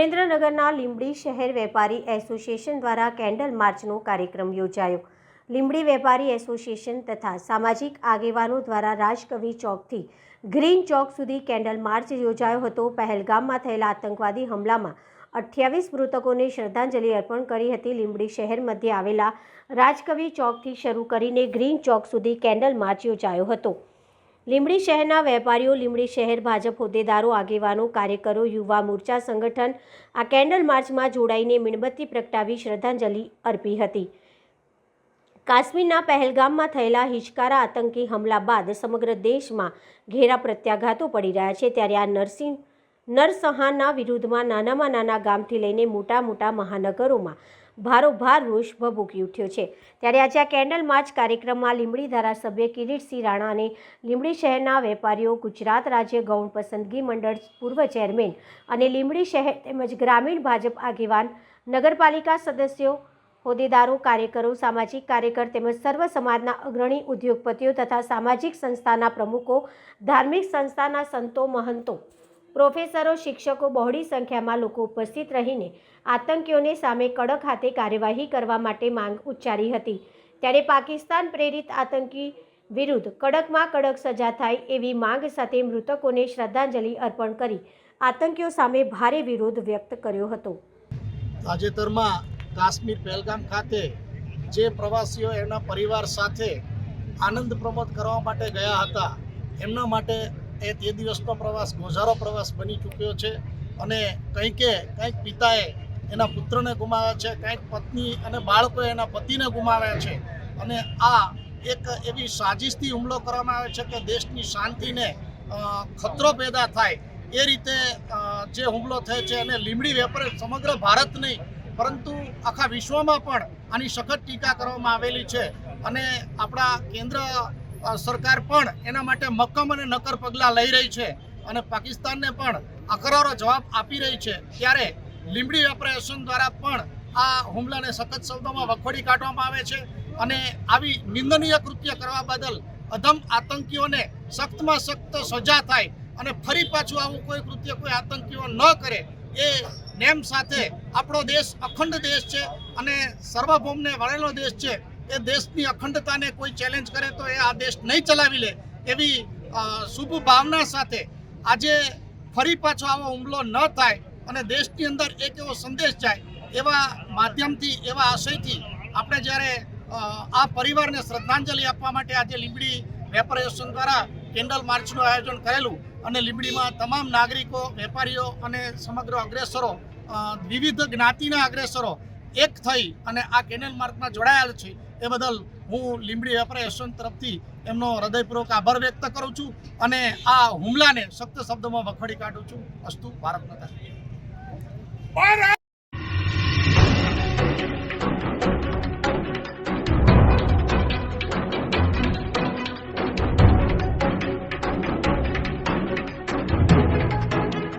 સુરેન્દ્રનગરના લીંબડી શહેર વેપારી એસોસિએશન દ્વારા કેન્ડલ માર્ચનો કાર્યક્રમ યોજાયો। લીંબડી વેપારી એસોસિએશન તથા સામાજિક આગેવાનો દ્વારા રાજકવિ ચોકથી ગ્રીન ચોક સુધી કેન્ડલ માર્ચ યોજાયો હતો। પહેલગામમાં થયેલા આતંકવાદી હુમલામાં 28 મૃતકોને શ્રદ્ધાંજલિ અર્પણ કરી હતી। લીંબડી શહેર મધ્યે આવેલા રાજકવિ ચોકથી શરૂ કરીને ગ્રીન ચોક સુધી કેન્ડલ માર્ચ યોજાયો હતો। લીંબડી શહેરના વેપારીઓ, લીંબડી શહેર ભાજપ હોદ્દેદારો, આગેવાનો, કાર્યકરો, યુવા મોરચા સંગઠન આ કેન્ડલ માર્ચમાં જોડાઈને મીણબત્તી પ્રગટાવી શ્રદ્ધાંજલિ અર્પી હતી। કાશ્મીરના પહેલગામમાં થયેલા હિચકારા આતંકી હુમલા બાદ સમગ્ર દેશમાં ઘેરા પ્રત્યાઘાતો પડી રહ્યા છે, ત્યારે આ નરસંહારના વિરુદ્ધમાં નાનામાં નાના ગામથી લઈને મોટા મહાનગરોમાં ભારોભાર રોષ ભભૂકી ઉઠ્યો છે। ત્યારે આજે આ કેન્ડલ માર્ચ કાર્યક્રમમાં લીંબડી ધારાસભ્ય કિરીટસિંહ રાણા અને લીંબડી શહેરના વેપારીઓ, ગુજરાત રાજ્ય ગૌણ પસંદગી મંડળ પૂર્વ ચેરમેન અને લીંબડી શહેર તેમજ ગ્રામીણ ભાજપ આગેવાન, નગરપાલિકા સદસ્યો, હોદ્દેદારો, કાર્યકરો, સામાજિક કાર્યકર તેમજ સર્વ સમાજના અગ્રણી ઉદ્યોગપતિઓ તથા સામાજિક સંસ્થાના પ્રમુખો, ધાર્મિક સંસ્થાના સંતો, મહંતો, પ્રોફેસરો, શિક્ષકો, બહોળી સંખ્યામાં લોકો ઉપસ્થિત રહીને આતંકીઓને સામે કડક હાથે કાર્યવાહી કરવા માટે માંગ ઉચ્ચારી હતી। ત્યારે પાકિસ્તાન પ્રેરિત આતંકી વિરુદ્ધ કડકમાં કડક સજા થાય એવી માંગ સાથે મૃતકોને શ્રદ્ધાંજલિ અર્પણ કરી આતંકીઓ સામે ભારે વિરોધ વ્યક્ત કર્યો હતો। તાજેતરમાં કાશ્મીર પહેલગામ ખાતે જે પ્રવાસીઓ એમના પરિવાર સાથે આનંદ પ્રમોદ કરવા માટે ગયા હતા, એમના માટે તે દિવસનો પ્રવાસ ગોઝારો પ્રવાસ બની ચૂક્યો છે અને કંઈક પિતાએ એના પુત્રને ગુમાવ્યા છે, કંઈક પત્ની અને બાળકોએ એના પતિને ગુમાવ્યા છે અને આ એક એવી સાજિશથી હુમલો કરવામાં આવે છે કે દેશની શાંતિને ખતરો પેદા થાય એ રીતે જે હુમલો થયો છે અને લીંબડી વેપારી સમગ્ર ભારત નહીં પરંતુ આખા વિશ્વમાં પણ આની સખત ટીકા કરવામાં આવેલી છે અને આપણા કેન્દ્ર સરકાર પણ એના માટે મક્કમ અને નક્કર પગલાં લઈ રહી છે અને પાકિસ્તાનને પણ આકરારો જવાબ આપી રહી છે। ત્યારે લીંબડી વેપારી એસોસિએશન દ્વારા પણ આ હુમલાને સખત શબ્દોમાં વખોડી કાઢવામાં આવે છે અને આવી નિંદનીય કૃત્ય કરવા બદલ અધમ આતંકીઓને સખ્તમાં સખ્ત સજા થાય અને ફરી પાછું આવું કોઈ કૃત્ય કોઈ આતંકીઓ ન કરે એ નેમ સાથે આપણો દેશ અખંડ દેશ છે અને સર્વભૌમને વળેલો દેશ છે। એ દેશની અખંડતાને કોઈ ચેલેન્જ કરે તો એ આ દેશ નહીં ચલાવી લે એવી શુભ ભાવના સાથે આજે ફરી પાછો આવો હુમલો ન થાય અને દેશની અંદર એક એવો સંદેશ જાય એવા માધ્યમથી, એવા આશયથી આપણે જ્યારે આ પરિવારને શ્રદ્ધાંજલિ આપવા માટે આજે લીંબડી વેપારી એસોસિએશન દ્વારા કેન્ડલ માર્ચનું આયોજન કરેલું અને લીંબડીમાં તમામ નાગરિકો, વેપારીઓ અને સમગ્ર અગ્રેસરો, વિવિધ જ્ઞાતિના અગ્રેસરો એક થઈ અને આ કેન્ડલ માર્ચમાં જોડાયેલ છે એ બદલ હું લીંબડી વેપારી એસોસિએશન તરફથી એમનો હૃદયપૂર્વક આભાર વ્યક્ત કરું છું અને આ હુમલાને સખ્ત શબ્દોમાં વખોડી કાઢું છું। અસ્તુ ભારત માતા।